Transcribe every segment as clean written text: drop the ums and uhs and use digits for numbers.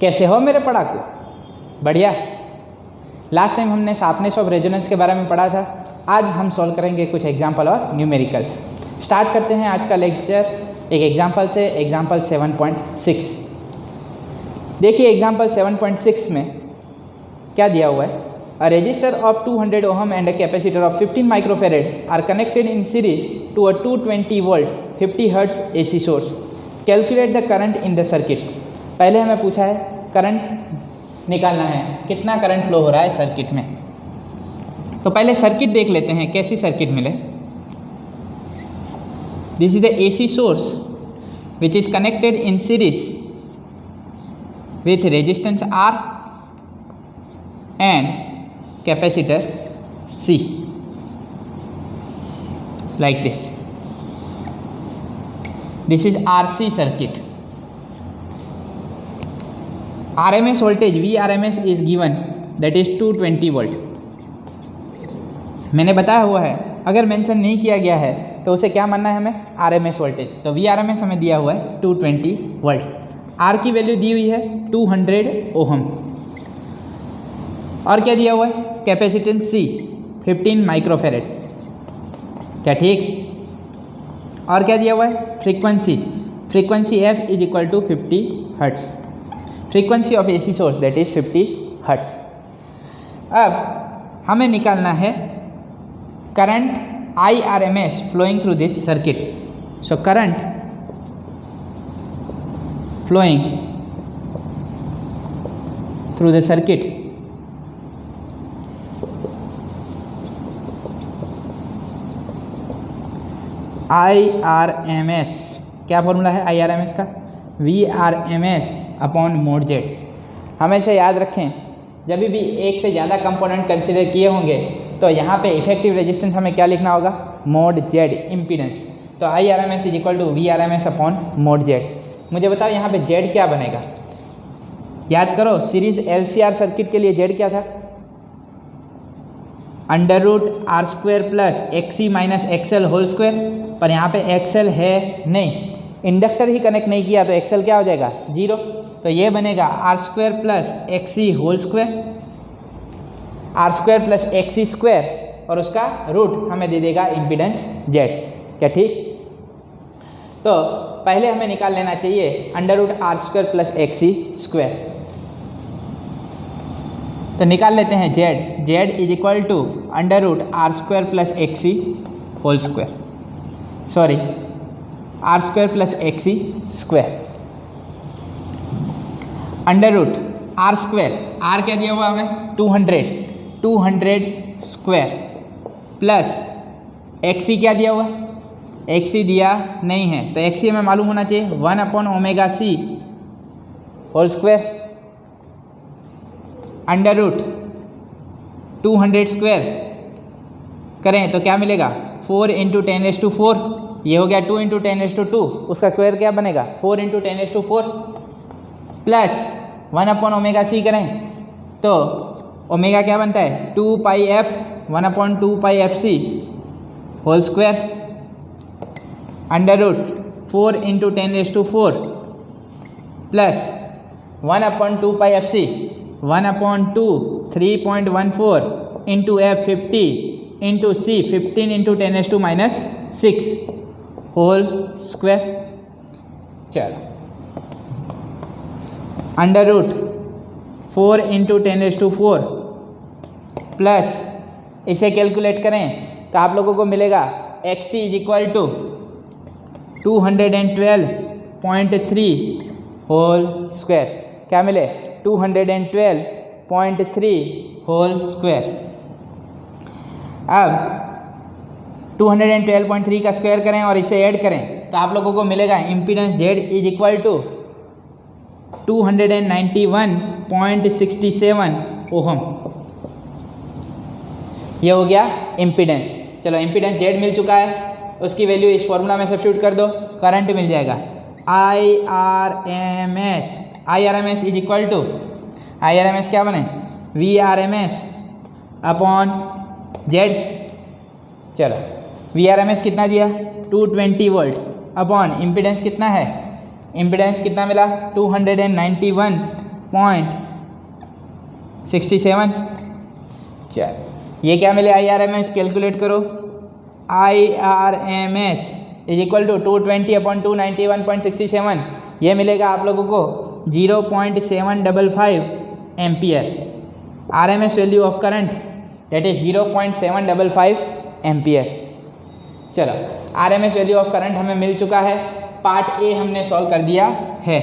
कैसे हो मेरे पढ़ाकू? बढ़िया। लास्ट टाइम हमने शार्पनेस ऑफ रेजोनेंस के बारे में पढ़ा था। आज हम सॉल्व करेंगे कुछ एग्जाम्पल और न्यूमेरिकल्स। स्टार्ट करते हैं आज का लेक्चर एक एग्जाम्पल से, एग्जाम्पल 7.6। देखिए एग्जाम्पल 7.6 में क्या दिया हुआ है। A resistor of 200 ohm and a capacitor of 15 microfarad are connected in series to a 220 volt 50 hertz AC source. Calculate the current in the circuit. पहले हमें पूछा है करंट निकालना है, कितना करंट फ्लो हो रहा है सर्किट में। तो पहले सर्किट देख लेते हैं कैसी सर्किट मिले। This is the AC source which is connected in series with resistance R and capacitor C like this. This is RC circuit. RMS voltage VRMS is given, that is 220 volt. मैंने बताया हुआ है, अगर mention नहीं किया गया है तो उसे क्या मानना है हमें, RMS वोल्टेज। तो VRMS हमें दिया हुआ है 220 वोल्ट। आर की वैल्यू दी हुई है 200 ओहम और क्या दिया हुआ है, कैपेसिटेंस C 15 माइक्रोफेरेड। क्या ठीक? और क्या दिया हुआ है, frequency F is equal to 50 hertz. Frequency of AC source that is 50 hertz. अब हमें निकालना है current IRMS flowing through this circuit. So current flowing through the circuit IRMS, क्या फॉर्मूला है IRMS का, VRMS अपॉन मोड Z। हमेशा याद रखें जब भी एक से ज़्यादा कंपोनेंट कंसिडर किए होंगे तो यहाँ पे इफेक्टिव रेजिस्टेंस हमें क्या लिखना होगा, मोड Z इम्पीडेंस। तो IRMS is equal to VRMS upon mod Z। मुझे बताओ यहाँ पे Z क्या बनेगा, याद करो सीरीज LCR सर्किट के लिए Z क्या था, √R² plus XC minus XL whole square. पर यहाँ पे XL है नहीं, इंडक्टर ही कनेक्ट नहीं किया तो XL क्या हो जाएगा, 0। तो ये बनेगा R² plus XC whole square, R² plus XC square और उसका रूट हमें दे देगा इम्पीडेंस Z। क्या ठीक? तो पहले हमें निकाल लेना चाहिए √R² प्लस XC स्क्वायर। तो निकाल लेते हैं Z is equal to √R² plus XC whole square, sorry R² plus XC square. √R², R क्या दिया हुआ हमें 200 स्क्वायर प्लस XC क्या दिया हुआ, XC दिया नहीं है तो XC हमें मालूम होना चाहिए 1/ωc होल स्क्वायर √200 स्क्वायर करें तो क्या मिलेगा 4 × 10⁴। ये हो गया 2 × 10⁻², उसका स्क्वायर क्या बनेगा 4 × 10⁴ प्लस 1/ωc करें तो ओमेगा क्या बनता है 2πf 1/2πfc whole square √4 × 10⁴ plus 1/2πfc 1/2 3.14 × F 50 × C 15 × 10⁻⁻6 whole square. चलो √4 × 10⁴ प्लस इसे कैलकुलेट करें तो आप लोगों को मिलेगा XC is equal to 212.3 whole square. क्या मिले 212.3 होल स्क्वायर। अब 212.3 का स्क्वायर करें और इसे ऐड करें तो आप लोगों को मिलेगा impedance Z is equal to 291.67 ohm. ये हो गया इम्पीडेंस। चलो इम्पीडेंस Z मिल चुका है, उसकी वैल्यू इस फॉर्मूला में सब्स्टिट्यूट कर दो, करंट मिल जाएगा IRMS is equal to IRMS क्या बने VRMS अपॉन Z। चलो VRMS कितना दिया 220 वोल्ट अपॉन इम्पीडेंस कितना है, इम्पीडेंस कितना मिला 11.67। चल ये क्या मिले IRMS, कैलकुलेट करो। IRMS इज इक्वल टू 220/291.67, ये मिलेगा आप लोगों को 0.755 ampere. RMS value of current that is 0.755 ampere. चलो RMS वैल्यू ऑफ करंट हमें मिल चुका है, पार्ट ए हमने सॉल्व कर दिया है,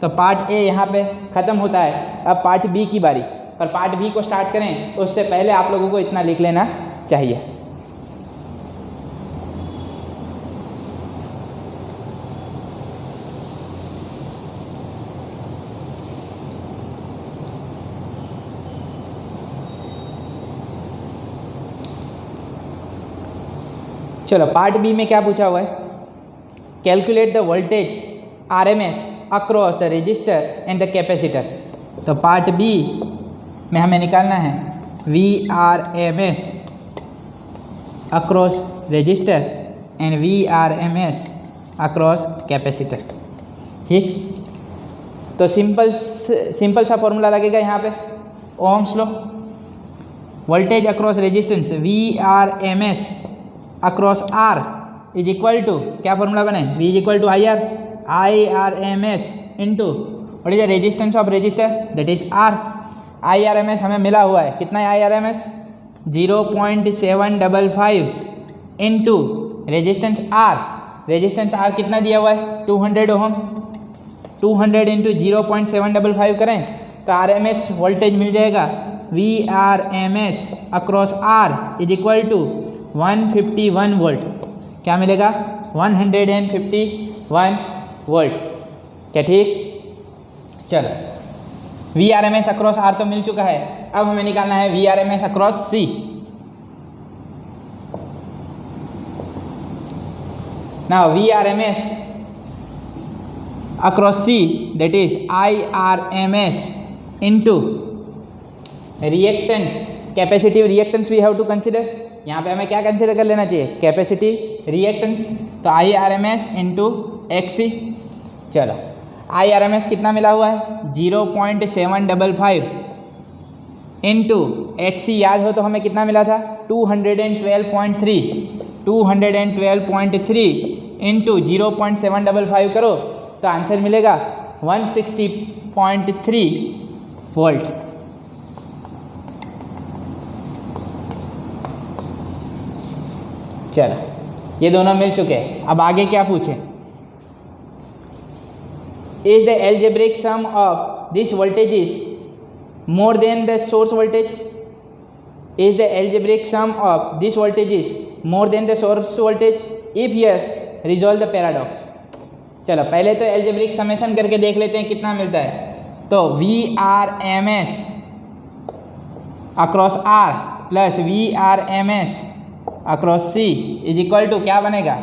तो पार्ट ए यहाँ पे ख़त्म होता है। अब पार्ट बी की बारी, पर पार्ट बी को स्टार्ट करें उससे पहले आप लोगों को इतना लिख लेना चाहिए। चलो पार्ट बी में क्या पूछा हुआ है, calculate the voltage RMS across the resistor and the capacitor. तो पार्ट बी में हमें निकालना है VRMS across resistor and VRMS across capacitor. ठीक, तो सिंपल सा फॉर्मूला लगेगा यहाँ पे, ohm's law. Voltage across resistance VRMS across R is equal to, क्या फॉर्मूला बने, V is equal to IRMS into what is the resistance of resistor that is R। IRMS हमें मिला हुआ है, कितना है IRMS 0.755 into resistance R। Resistance R कितना दिया हुआ है 200 ओहम, 200 इंटू 0.755 करें तो RMS वोल्टेज मिल जाएगा VRMS across R is equal to 151 volt. क्या मिलेगा 151 वोल्ट। क्या ठीक, चलो VRMS अक्रॉस R तो मिल चुका है, अब हमें निकालना है VRMS across C। Now VRMS across C that is IRMS into reactance, capacitive reactance we have to consider. यहाँ पे हमें क्या कंसीडर कर लेना चाहिए, कैपेसिटिव रिएक्टेंस, तो IRMS इंटू XC। चलो IRMS कितना मिला हुआ है 0.755 इंटू XC याद हो तो हमें कितना मिला था 212.3 इंटू 0.755 करो तो आंसर मिलेगा 160.3 वोल्ट। चलो ये दोनों मिल चुके हैं, अब आगे क्या पूछे, is the algebraic sum of this voltage is more than the source voltage. Is the algebraic sum of this voltage is more than the source voltage, if yes resolve the paradox. चलो पहले तो algebraic summation करके देख लेते हैं कितना मिलता है। तो VRMS across R plus VRMS across C is equal to क्या बनेगा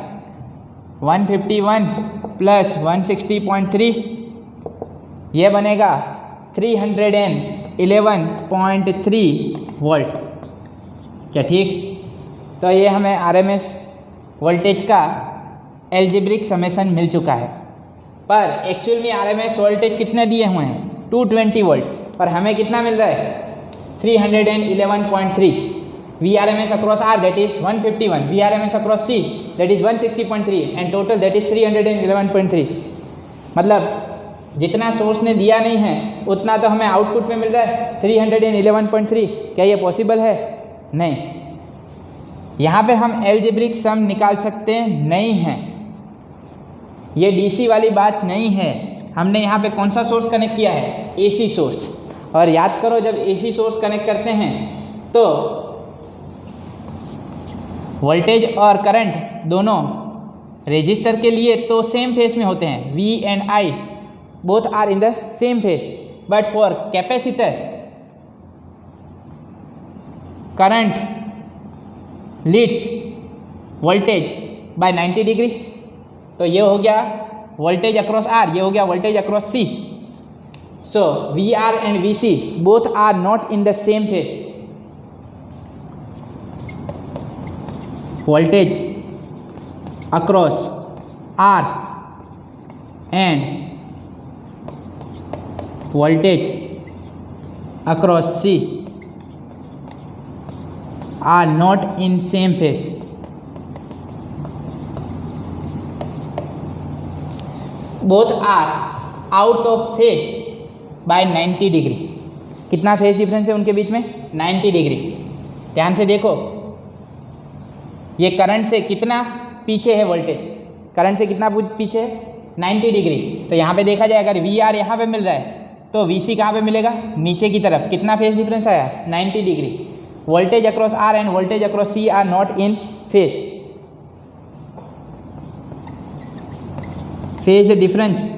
151 प्लस 160.3, ये बनेगा 311.3 वोल्ट। क्या ठीक, तो ये हमें RMS वोल्टेज का एल्जेब्रिक समेशन मिल चुका है, पर एक्चुअल में RMS वोल्टेज कितने दिए हुए हैं 220 वोल्ट, पर हमें कितना मिल रहा है 311.3। VRMS across R that is 151, VRMS across C that is 160.3 and total that is 311.3। मतलब जितना सोर्स ने दिया नहीं है उतना तो हमें आउटपुट में मिल रहा है 311.3। क्या ये पॉसिबल है, नहीं। यहाँ पे हम एल्जेब्रिक सम निकाल सकते नहीं हैं, ये DC वाली बात नहीं है। हमने यहाँ पे कौन सा सोर्स कनेक्ट किया है AC सोर्स, और याद करो जब AC सोर्स कनेक्ट करते हैं तो वोल्टेज और करंट दोनों रेजिस्टर के लिए तो सेम फेस में होते हैं, V and I both are in the same phase, but for capacitor current leads voltage by 90 degree. तो ये हो गया वोल्टेज अक्रॉस R, ये हो गया voltage across C। So VR and VC both are not in the same phase. voltage across R and voltage across C are not in same phase. Both are out of phase by 90 degree. कितना phase difference है उनके बीच में? 90 degree. ध्यान से देखो, ये current से कितना पीछे है वोल्टेज? करंट से कितना पीछे है? 90 डिग्री। तो यहाँ पे देखा जाए, अगर वी आर यहाँ पे मिल रहा है तो वी सी कहाँ पर मिलेगा? नीचे की तरफ। कितना फेज डिफरेंस आया? 90 degree. Voltage across R and voltage across C are not in phase. Phase difference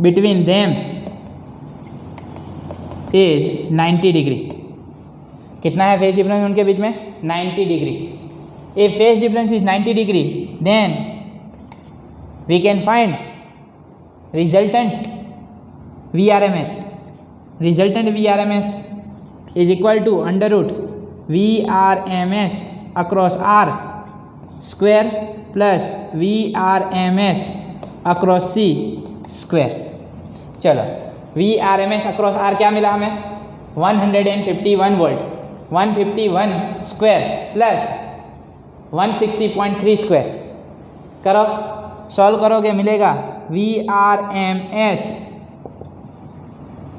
between them is 90 degree. कितना है फेज डिफरेंस उनके बीच में? 90 degree. If phase difference is 90 degree, then we can find resultant VRMS. Resultant VRMS is equal to under root VRMS across R square plus VRMS across C square. चलो, VRMS across R क्या मिला हमें? 151 volt. 151 square plus 160.3 square. करो, solve करोगे मिलेगा VRMS।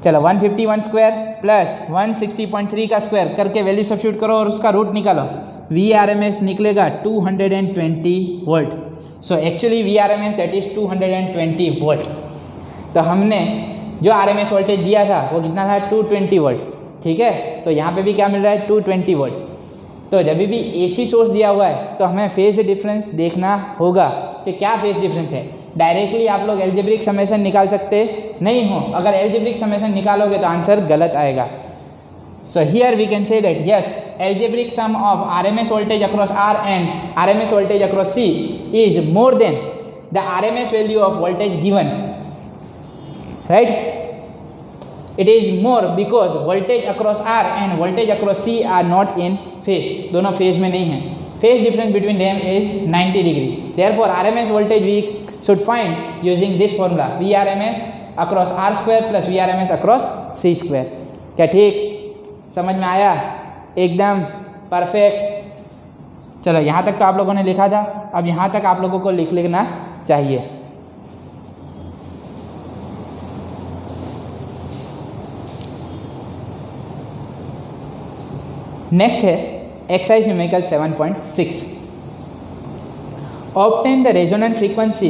चलो, 151 square plus 160.3 का square करके वैल्यू सब्स्टिट्यूट करो और उसका रूट निकालो। VRMS निकलेगा 220 volt. So actually VRMS that is 220 volt. तो हमने जो RMS वोल्टेज दिया था वो कितना था? 220 वोल्ट। ठीक है, तो यहाँ पे भी क्या मिल रहा है? 220 वोल्ट। तो जब भी AC सोर्स दिया हुआ है तो हमें फेज डिफरेंस देखना होगा कि क्या फेज डिफरेंस है। डायरेक्टली आप लोग एल्जेब्रिक समेशन निकाल सकते नहीं हो। अगर एल्जेब्रिक समेशन निकालोगे तो आंसर गलत आएगा। So here we can say that yes, algebraic sum of RMS voltage across R and RMS voltage across C is more than the RMS value of voltage given, right? It is more because voltage across R and voltage across C are not in phase. दोनों phase में नहीं है। Phase difference between them is 90 degree. Therefore RMS voltage we should find using this formula VRMS across R square plus VRMS across C square। क्या ठीक समझ में आया? एकदम परफेक्ट। चलो, यहाँ तक तो आप लोगों ने लिखा था, अब यहाँ तक आप लोगों को लिखना चाहिए। नेक्स्ट है exercise numerical 7.6। Obtain the resonant frequency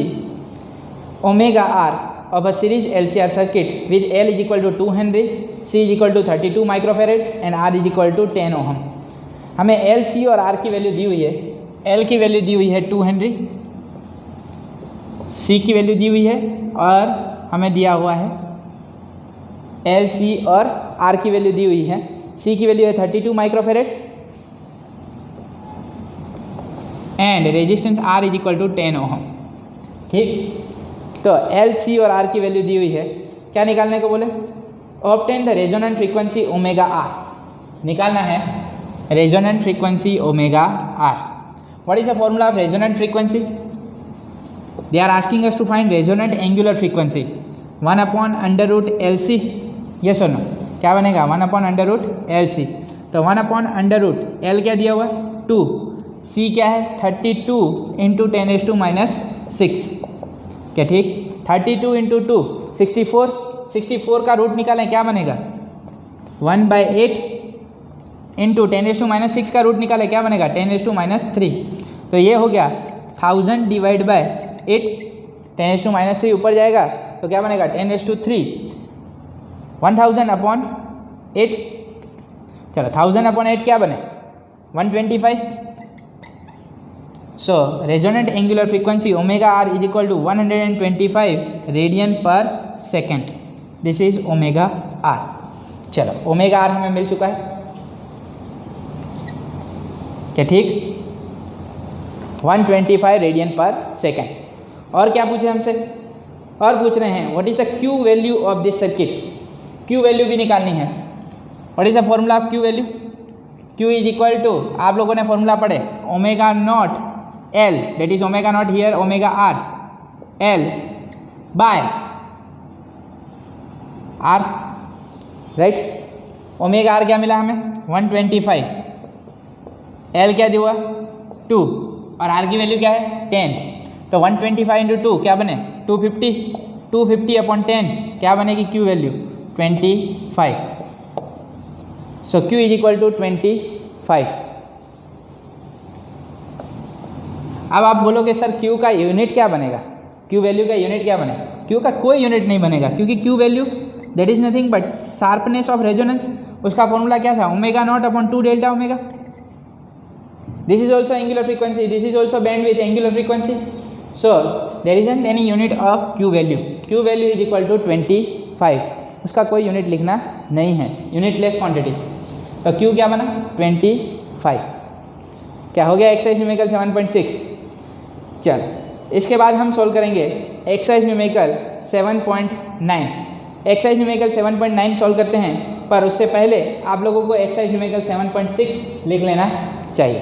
omega r of a series LCR circuit with L is equal to 2 Henry, C is equal to 32 microfarad and R is equal to 10 ohm। हमें L, C और R की value दी हुई है। L की value दी हुई है 2 Henry, C की वैल्यू दी हुई है और हमें दिया हुआ है L, C और R की वैल्यू दी हुई है। C की वैल्यू है 32 microfarad and resistance R is equal to 10 ohm. ठीक, तो L, C और R की वैल्यू दी हुई है। क्या निकालने को बोले? Obtain the resonant frequency omega R। निकालना है resonant frequency omega R। What is the formula of resonant frequency? They are asking us to find resonant angular frequency 1/√LC। Yes और नो? क्या बनेगा? 1/√LC। तो 1/√L क्या दिया हुआ है? 2। C क्या है? 32 इंटू 10⁻⁻6। क्या ठीक? 32 इंटू 2 64। 64 का रूट निकालें, क्या बनेगा? 1/8 इंटू 10⁻6 का रूट निकालें, क्या बनेगा? 10⁻3। तो ये हो गया 1000 डिवाइड बाय 8। 10⁻3 ऊपर जाएगा तो क्या बनेगा? 10⁻3। 1000/8। चलो, 1000/8 क्या बने? 125। So resonant angular frequency omega r is equal to 125 radian पर second. This is omega r। चलो, ओमेगा r हमें मिल चुका है। क्या ठीक? 125 रेडियन पर सेकेंड। और क्या पूछे हमसे? और पूछ रहे हैं what is the Q value of this circuit. Q value भी निकालनी है। What is the formula of Q value? Q is equal to, आप लोगों ने फॉर्मूला पढ़े, omega naught L, that is omega naught here, omega r, L by R, right. Omega R क्या मिला हमें 125, एल क्या दिया 2 और आर की वैल्यू क्या है 10, तो 125 इंटू 2 क्या बने 250, 250 अपॉन 10 क्या बनेगी Q value 25। So Q is equal to 25। अब आप बोलोगे सर क्यू का यूनिट क्या बनेगा, क्यू वैल्यू का यूनिट क्या बनेगा? क्यू का कोई यूनिट नहीं बनेगा, क्योंकि Q value that is nothing but sharpness of resonance. उसका फॉर्मूला क्या था omega naught upon 2 delta omega. This is also angular frequency, this is also bandwidth angular frequency. So there is any unit of Q value, Q value is equal to 25। उसका कोई unit लिखना नहीं है, unitless quantity. तो Q क्या बना 25। क्या हो गया एक्सरसाइज न्यूमेरिकल 7.6। चल इसके बाद हम सोल्व करेंगे exercise numerical 7.9। Exercise numerical 7.9 solve करते हैं, पर उससे पहले आप लोगों को एक्सरसाइज न्यूमेरिकल 7.6 लिख लेना चाहिए।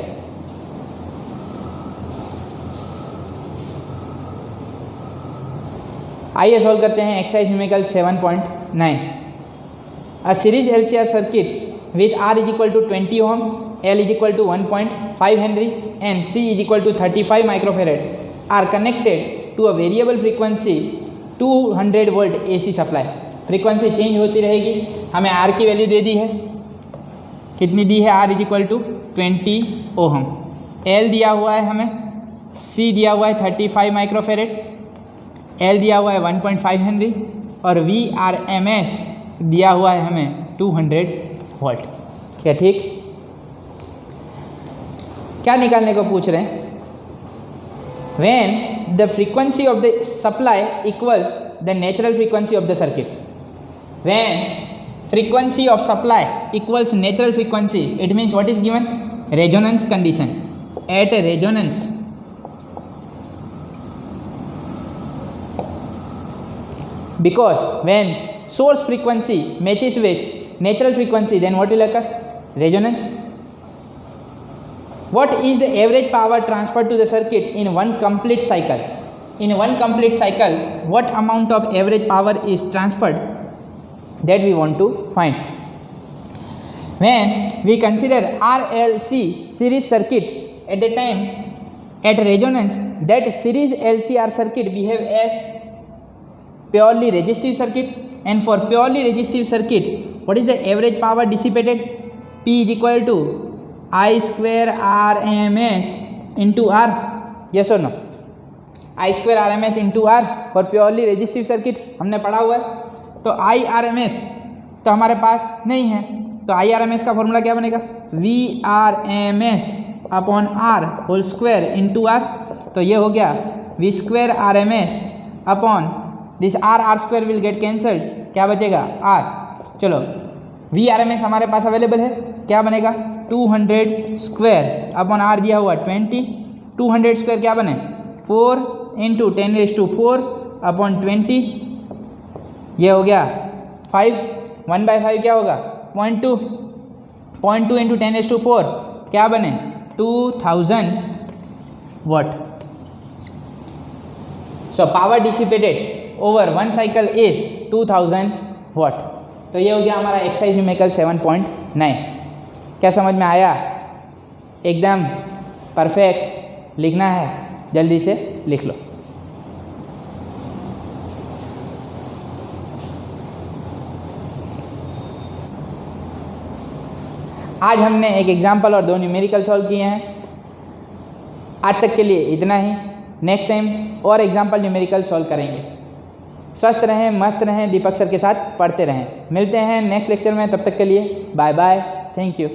आइए सोल्व करते हैं exercise numerical 7.9। A series LCR circuit which R is equal to 20 ohm, L is equal to 1.5 henry and C is equal to 35 microfarad are connected to a variable frequency 200 volt AC supply. Frequency change होती रहेगी। हमें are की value दे दी है, कितनी दी है R is equal to 20 ohm, L दिया हुआ है हमें, सी दिया हुआ है 35 माइक्रोफेरेड, एल दिया हुआ है 1.5 हेनरी और VRMS दिया हुआ है हमें 200 वोल्ट। क्या ठीक? क्या निकालने को पूछ रहे हैं? When the frequency of the supply equals the natural frequency of the circuit. When frequency of supply equals natural frequency, it means what is given? Resonance condition. At a resonance, because when source frequency matches with natural frequency, then what will occur? Resonance. What is the average power transferred to the circuit in one complete cycle? In one complete cycle, what amount of average power is transferred? That we want to find. When we consider RLC series circuit at the time at resonance, that series LCR circuit behave as purely resistive circuit, and for purely resistive circuit, what is the average power dissipated? P is equal to I square RMS into R. Yes or no? I square RMS into R for purely resistive circuit हमने पढ़ा हुआ है। तो IRMS तो हमारे पास नहीं है, तो IRMS का फॉर्मूला क्या बनेगा VRMS upon R whole square into R। तो ये हो गया V square RMS upon this R square will get cancelled, क्या बचेगा R। चलो VRMS हमारे पास अवेलेबल है, क्या बनेगा 200 स्क्वायर अपॉन R दिया हुआ 20, 200 स्क्वायर क्या बने 4 इंटू 10⁴ अपॉन 20, ये हो गया 5, 1/5 क्या होगा 0.2, 0.2 इंटू 10⁴ क्या बने 2000 watt. So power dissipated over one cycle is 2000 watt. तो ये हो गया हमारा एक्सरसाइज न्यूमेरिकल 7.9। क्या समझ में आया? एकदम परफेक्ट लिखना है, जल्दी से लिख लो। आज हमने एक एग्जाम्पल और 2 न्यूमेरिकल सॉल्व किए हैं। आज तक के लिए इतना ही। नेक्स्ट टाइम और एग्जाम्पल न्यूमेरिकल सॉल्व करेंगे। स्वस्थ रहें, मस्त रहें, दीपक सर के साथ पढ़ते रहें। मिलते हैं नेक्स्ट लेक्चर में, तब तक के लिए बाय बाय, थैंक यू।